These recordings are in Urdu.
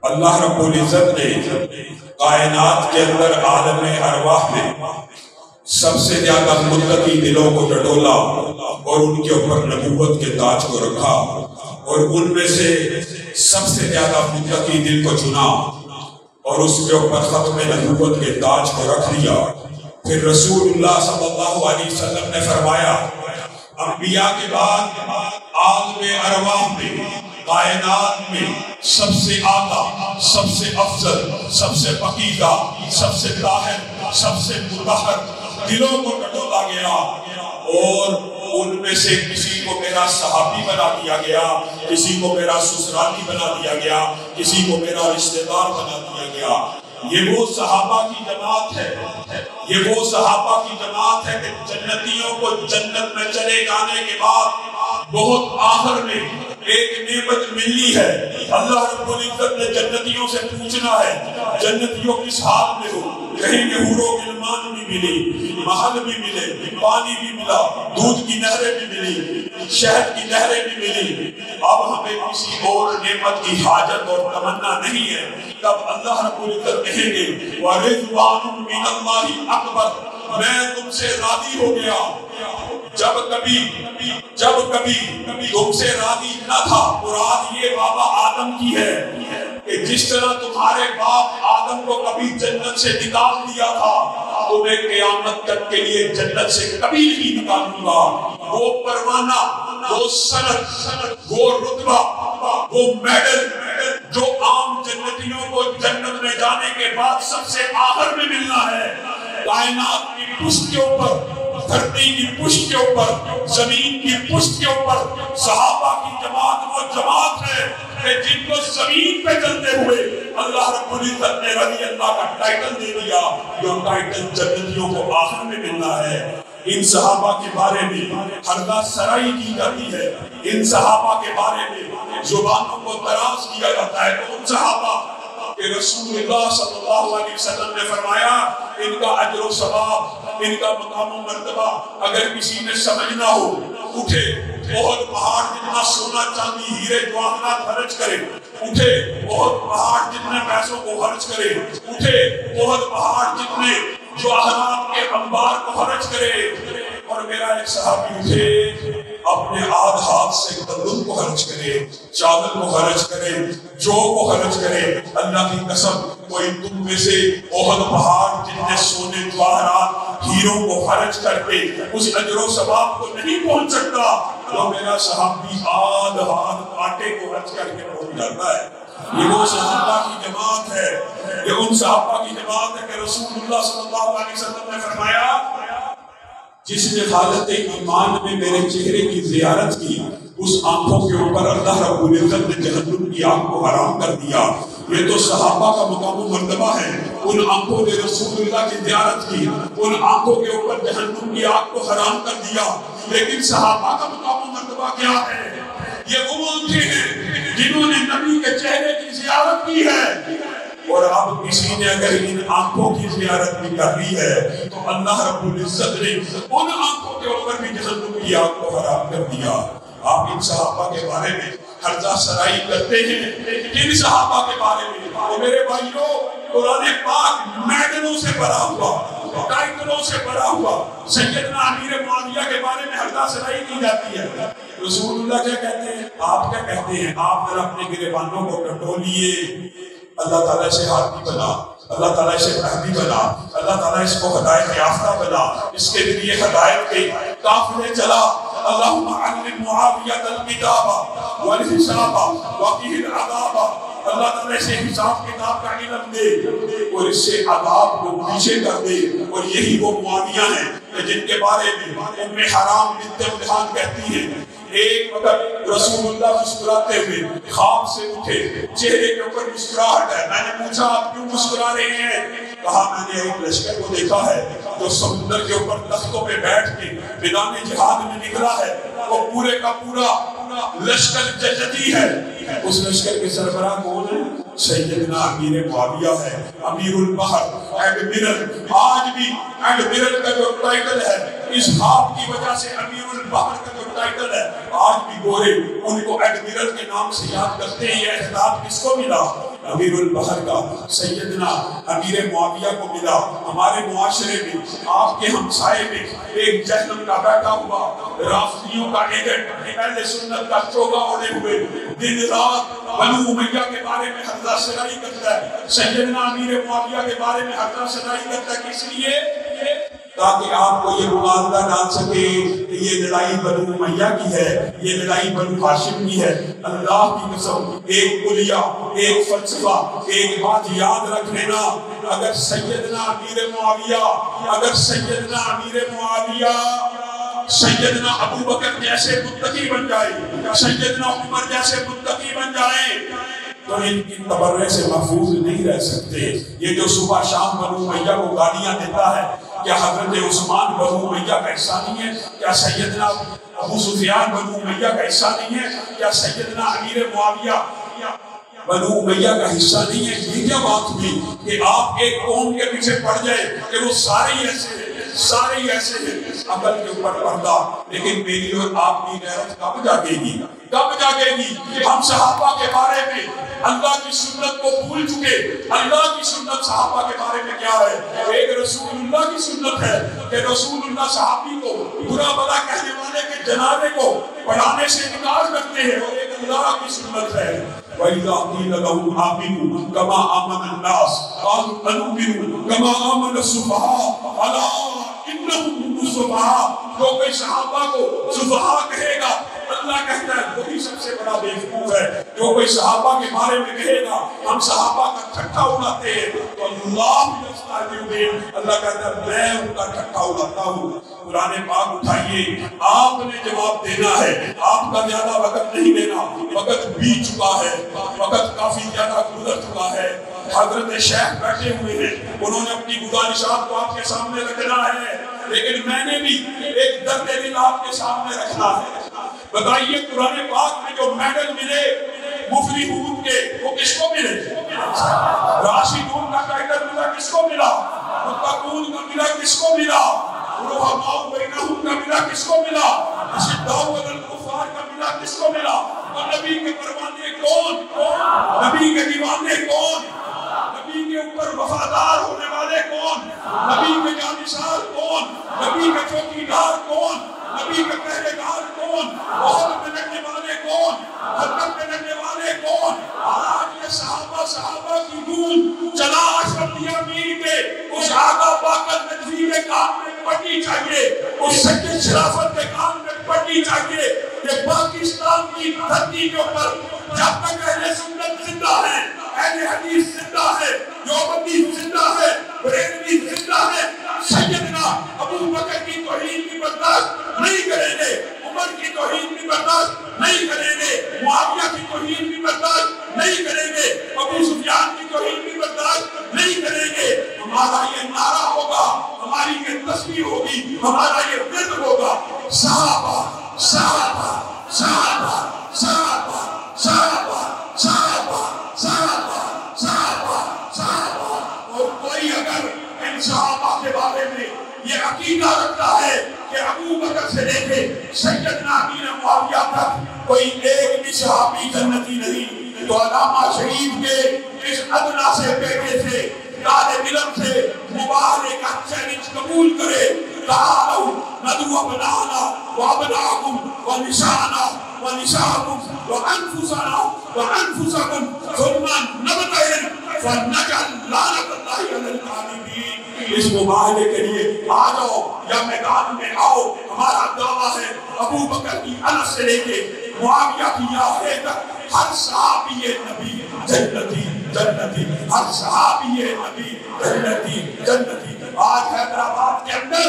اللہ رب العزت نے کائنات کے اندر عالم ارواح میں سب سے زیادہ متقی دلوں کو ٹٹولا اور ان کے اوپر نبوت کے تاج کو رکھا، اور ان میں سے سب سے زیادہ متقی دل کو چنا اور اس کے اوپر ختم نبوت کے تاج کو رکھ دیا۔ پھر رسول اللہ صلی اللہ علیہ وسلم نے فرمایا انبیاء کے بعد عالم ارواح میں کائنات میں سب سے اعلیٰ، سب سے افضل، سب سے پاکیزہ، سب سے طاہر، سب سے مطہر دلوں کو ٹٹولا گیا، اور ان میں سے کسی کو میرا صحابی بنا دیا گیا، کسی کو میرا سسرالی بنا دیا گیا، کسی کو میرا رشتہ دار بنا دیا گیا۔ یہ وہ صحابہ کی جماعت ہے، یہ وہ صحابہ کی جماعت ہے کہ جنتیوں کو جنت میں چلے جانے کے بعد بہت آخر میں ایک نعمت ملنی ہے۔ اللہ رب العزت نے جنتیوں سے پوچھنا ہے جنتیوں کس حال میں ہو، کہیں کہ حور و غلمان بھی ملی، محل بھی ملے، پانی بھی ملا، دودھ کی نہریں بھی ملی، شہد کی نہریں بھی ملی، اب ہمیں کسی اور نعمت کی حاجت اور تمنا نہیں ہے۔ تب اللہ رب العزت کہیں گے وَرِضْوَانٌ مِّنَ اللَّهِ أَكْبَرُ، میں تم سے راضی ہو گیا۔ جب کبھی تم سے راضی نہ تھا، مراد یہ بابا آدم کی ہے کہ جس طرح تمہارے باپ آدم کو کبھی جنت سے نکال دیا تھا، تمہیں قیامت تک کے لیے جنت سے کبھی نہیں نکالوں گا۔ وہ پروانہ، وہ سند، وہ رتبہ، وہ میڈل جو عام جنتیوں کو جنت میں جانے کے بعد سب سے آخر میں ملنا ہے، کائنات کی پشت کے اوپر، دھرتی کی پشت کے اوپر، زمین کی پشت کے اوپر صحابہ کی جماعت وہ جماعت ہے کہ جن کو زمین پہ چلتے ہوئے اللہ رب العزت نے رضی اللہ کا ٹائٹل دے دیا، جو ٹائٹل جنتیوں کو آخر میں ملنا ہے۔ ان صحابہ کے بارے میں ہرگاہ سرائی کی جاتی ہے، ان صحابہ کے بارے میں زبانوں کو دراز کیا جاتا ہے، تو ان صحابہ کہ رسول اللہ صلی اللہ علیہ وسلم نے فرمایا ان کا اجر و ثواب، ان کا مقام و مرتبہ اگر کسی نے سمجھنا ہو، اٹھے بہت پہاڑ جتنا سونا چاندی ہیرے جواہرات خرچ کرے، اٹھے بہت پہاڑ جتنے پیسوں کو خرچ کرے، اٹھے بہت پہاڑ جتنے جواہرات کے انبار کو خرچ کرے، اور میرا ایک صحابی اٹھے اپنے ہاتھ سے گندم کو خرچ کرے، چاول کو خرچ کرے، جو کو خرچ کرے، اللہ کی قسم کوئی تم میں سے بہت پہاڑ جتنے سونے جواہرات ہیروں کو خرچ کر کے اس اجر و ثواب کو نہیں پہنچ سکتا جو میرا صحابی ہاتھ آٹے کو خرچ کر کے پہنچ جاتا ہے۔ یہ وہ صحابہ کی جماعت ہے، یہ ان صحابہ کی جماعت ہے کہ رسول اللہ صلی اللہ علیہ وسلم نے فرمایا جس نے حالت ایمان میں میرے چہرے کی زیارت کی، اس آنکھوں کے اوپر اللہ رب العزت نے جہنم کی آگ کو حرام کر دیا۔ یہ تو صحابہ کا مقام و مرتبہ ہے، ان آنکھوں نے رسول اللہ کی زیارت کی، ان آنکھوں کے اوپر جہنم کی آگ کو حرام کر دیا۔ لیکن صحابہ کا مقام و مرتبہ کیا ہے؟ یہ وہ آنکھیں ہیں جنہوں نے نبی کے چہرے کی زیارت کی ہے، اور اب کسی نے اگر ان آنکھوں کی زیارت بھی کر لی ہے تو اللہ رب العزت نے ان آنکھوں کے اوپر بھی جہنم کی آگ کو حرام کر دیا۔ آپ ان صحابہ کے بارے میں ہرزہ سرائی کرتے ہیں، کن صحابہ کے بارے میں؟ اور میرے بھائیوں، قرآن پاک میڈلوں سے بھرا ہوا، ٹائٹلوں سے بھرا ہوا۔ سیدنا امیر معاویہ کے بارے میں ہرزہ سرائی کی جاتی ہے، رسول اللہ کیا کہتے ہیں؟ آپ کیا کہتے ہیں؟ آپ ذرا اپنے گریبانوں کو ٹٹولیے، اللہ تعالیٰ سے ہاتھی بنا، اللہ تعالیٰ سے مہدی بنا، اللہ تعالیٰ اس کو ہدایت یافتہ بنا، اس کے ذریعے ہدایت کے قافلے چلا۔ اللہم علم معاویہ الکتاب والحساب وقیہ العذاب، اللہ تعالیٰ سے حساب کتاب کا علم دے اور اس سے عذاب کو پیچھے کر دے۔ اور یہی وہ معاویہ ہیں جن کے بارے میں ام حرام بنت ملحان کہتی ہیں ایک وقت رسول اللہ مسکراتے ہوئے خواب سے اٹھے، چہرے کے اوپر مسکراہٹ ہے۔ میں نے پوچھا آپ کیوں مسکرا رہے ہیں؟ کہا میں نے ایک لشکر کو دیکھا ہے جو سمندر کے اوپر تختوں پہ بیٹھ کے میدان جہاد میں نکلا ہے، وہ پورے کا پورا لشکر جدی ہے، اس لشکر کے سربراہ کون ہے؟ سیدنا امیر معاویہ ہے، امیر البحر، ایڈمرل۔ آج بھی ایڈمرل کا جو ٹائٹل ہے اس خواب کی وجہ سے امیر البحر کا جو ٹائٹل ہے آج بھی گورے ان کو ایڈمرل کے نام سے یاد کرتے ہیں۔ یہ احترام کس کو ملا؟ امیر البحر کا سیدنا امیر معاویہ کو ملا۔ ہمارے معاشرے میں آپ کے ہمسائے میں ایک جہنم کا بیٹھا ہوا رافضیوں کا ایجنٹ، اہل سنت کا چوگا اوڑے ہوئے دن رات بنو امیہ کے بارے میں حرزہ سرائی کرتا ہے، سیدنا امیر معاویہ کے بارے میں حرزہ سرائی کرتا ہے۔ کس لیے؟ تاکہ آپ کو یہ مغالطہ ڈال سکے کہ یہ لڑائی بنو امیہ کی ہے، یہ لڑائی بنو ہاشم کی ہے۔ اللہ کی قسم، ایک کلیہ، ایک فلسفہ، ایک بات یاد رکھ لینا، اگر سیدنا امیر معاویہ سیدنا ابو بکر جیسے متقی بن جائے، سیدنا عمر جیسے متقی بن جائے تو ان کی تبرے سے محفوظ نہیں رہ سکتے۔ یہ جو صبح شام بنو امیہ کو گالیاں دیتا ہے، کیا حضرت عثمان بنو امیہ کا حصہ نہیں ہے؟ کیا سیدنا ابو سفیان بنو امیہ کا حصہ نہیں ہے؟ کیا سیدنا امیر معاویہ بنو امیہ کا حصہ نہیں ہے؟ یہ کیا بات ہوئی کہ آپ ایک قوم کے پیچھے پڑ جائے کہ وہ سارے ہی ایسے ہیں، سارے ہی ایسے ہیں؟ عقل کے اوپر پردہ۔ لیکن میری اور آپ کی غیرت کب جاگے گی؟ کب جاگے گی؟ ہم صحابہ کے بارے میں اللہ کی سنت کو بھول چکے۔ اللہ کی سنت صحابہ کے بارے میں کیا ہے؟ ایک رسول اللہ کی سنت ہے کہ رسول اللہ صحابی کو برا بلا کہنے والے کے جنازے کو پڑھانے سے انکار کرتے ہیں، اور ایک اللہ کی سنت ہے وَإِذَا قِيلَ لَهُمْ آمِنُوا كَمَا آمَنَ النَّاسُ قَالُوا أَنُؤْمِنُ كَمَا آمَنَ السُّفَهَاءُ أَلَا إِنَّهُمْ هُمُ السُّفَهَاءُ۔ جو کوئی صحابہ کو سفہاء کہے گا، اللہ کہتا ہے وہی سب سے بڑا بیوقوف ہے۔ جو کوئی صحابہ کے بارے میں کہے گا ہم صحابہ کا ٹھٹھا اڑاتے ہیں تو اللہ کہتا ہے میں ان کا ٹھٹھا اڑاتا ہوں۔ قرآن پاک اٹھائیے، آپ نے جواب دینا ہے، آپ کا زیادہ وقت نہیں لینا، وقت بیت چکا ہے، وقت کافی زیادہ گزر چکا ہے۔ حضرت شیخ بیٹھے ہوئے ہیں، انہوں نے اپنی گزارشات کو آپ کے سامنے رکھنا ہے، لیکن میں نے بھی ایک درد دل آپ کے سامنے رکھنا ہے۔ بتائیے قرآن پاک میں جو میڈل ملے مفلحون کے، وہ کس کو ملے؟ راشدون کا ٹائٹل ملا کس کو ملا؟ متقون کا ملا کس کو ملا؟ رحماء بینہم کا ملا کس کو ملا؟ اشداء علی الکفار کا ملا کس کو ملا؟ اور نبی کے پروانے کون؟ نبی کے دیوانے کون؟ نبی کے اوپر وفادار ہونے والے کون؟ نبی کے جانشار کون؟ نبی کے چوکیدار کون؟ نبی کے پہرےدار کون؟ بہت میں لڑنے والے کون؟ حضرت میں لڑنے والے کون؟ آج یہ صحابہ کی دھول چلا اشرف یامین کے اس آقا باقر نجوی کے کام میں پڑنی چاہیے، اس سید شرافت کے کام میں پڑنی چاہیے کہ پاکستان کی دھرتی کے اوپر جب تک اہل سنت زندہ ہے، اہل حدیث زندہ ہے، دیوبندی زندہ ہے، بریلوی زندہ ہے، سیدنا ابو بکر کی توہین کی برداشت نہیں کریں گے، عمر کی توہین کی برداشت نہیں کریں گے، معاویہ کی توہین کی برداشت نہیں کریں گے، ابو سفیان کی توہین کی برداشت نہیں کریں گے۔ ہمارا یہ نعرہ ہوگا، ہماری یہ تصویر ہوگی، ہمارا یہ ورد ہوگا، صحابہ صحابہ صحابہ صحابہ صحابہ صحابہ صحابہ صحابہ صحابہ۔ اور کوئی اگر ان صحابہ کے بارے میں یہ عقیدہ رکھتا ہے کہ ابو بکر سے لے کے سیدنا امیر معاویہ تک کوئی ایک بھی صحابی جنتی نہیں، تو علامہ شریف کے اس ادنا سے بیٹے سے طالب علم سے مبارے کا چیلنج قبول کرے، تعالوا ندعو ابناءنا وابناءکم ونساءنا ونساءکم وانفسنا وانفسکم ثم نبتہل فنجعل لعنۃ اللہ علی الکاذبین۔ اس مباہلے کے لیے آ جاؤ یا میدان میں آؤ، ہمارا دعویٰ ہے ابو بکر کی انس سے لے کے معاویہ کی یاہے تک ہر صحابی نبی جنتی جنتی، ہر صحابی نبی جنتی جنتی۔ آج حیدرآباد کے اندر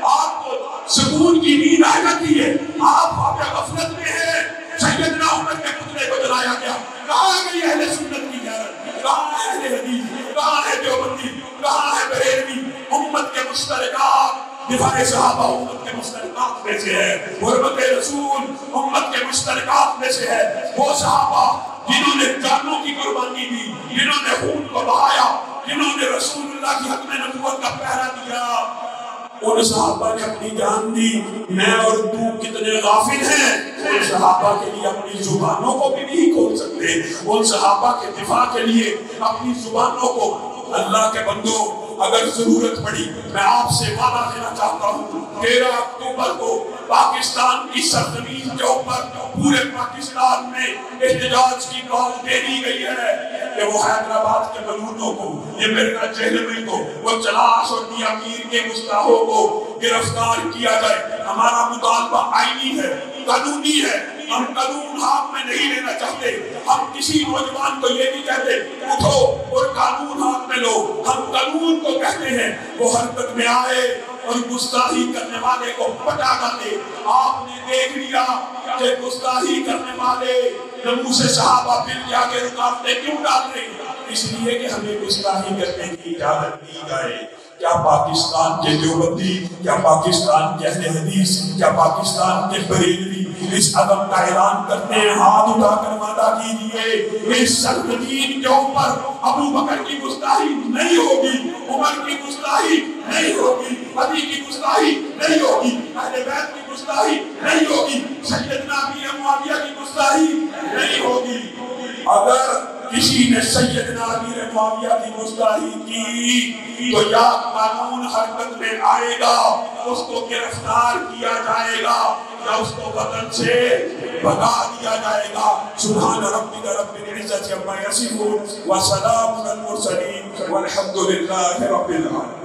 آپ کو سکون کی نیند آ جاتی ہے، آپ غفلت میں ہیں۔ سیدنا عمر کے پتلے کو جلایا گیا، کہاں گئی اہل سنت کی غیرت؟ کہاں ہے اہل حدیث؟ کہاں ہے دیوبندی؟ کہاں ہے بریلوی؟ امت کے مشترکات دفاع صحابہ، امت کے مشترکات میں سے ہے، حرمت رسول امت کے مشترکات میں سے ہے۔ وہ صحابہ جنہوں نے جانوں کی قربانی دی، جنہوں نے خون کو بہایا، جنہوں نے رسول اللہ کی حق میں نبوت کا پہرا دیا، ان صحابہ نے اپنی جان دی۔ میں اور تو کتنے غافل ہیں، ان صحابہ کے لیے اپنی زبانوں کو بھی نہیں کھول سکتے، ان صحابہ کے دفاع کے لیے اپنی زبانوں کو۔ اللہ کے بندو، اگر ضرورت پڑی میں آپ سے وعدہ دینا چاہتا ہوں، 13 اکتوبر کو پاکستان کی سرزمین کے اوپر پورے پاکستان میں احتجاج کی کال دے دی گئی ہے کہ وہ حیدرآباد کے ملونوں کو، یہ مرزا جہلوی کو، وہ چلاش اور دیا میر کے گستاخوں کو گرفتار کیا جائے۔ ہمارا مطالبہ آئینی ہے، قانونی ہے، ہم قانون ہاتھ میں نہیں لینا چاہتے۔ ہم کسی نوجوان کو یہ نہیں کہتے اٹھو اور قانون ہاتھ میں لو، ہم قانون کو کہتے ہیں وہ حرکت میں آئے اور گستاخی کرنے والے کو پٹا ڈالے۔ آپ نے دیکھ لیا کہ گستاخی کرنے والے ناموس صحابہ پھر کے آگے رکاوٹیں کیوں ڈال رہے ہیں؟ اس لیے کہ ہمیں گستاخی کرنے کی اجازت دی جائے۔ کیا پاکستان کے دیوبندی، کیا پاکستان کے اہل حدیث، کیا پاکستان کے بریلوی اس عدم کا اعلان کرتے ہیں؟ ہاتھ اٹھا کر وعدہ کیجیے اس سرزمین کے اوپر ابو بکر کی گستاخی نہیں ہوگی، عمر کی گستاخی نہیں ہوگی، علی کی گستاخی نہیں ہوگی، اہل بیت کی گستاخی نہیں ہوگی، سیدنا امیر معاویہ کی گستاخی نہیں ہوگی۔ اگر کسی نے سیدنا امیر معاویہ کی گستاخی کی تو یا قانون حرکت میں آئے گا، اس کو گرفتار کیا جائے گا، یا اس کو وطن سے بھگا دیا جائے گا۔ سبحان ربک رب العزت عما یصفون وسلام علی المرسلین والحمد للہ رب العالمین۔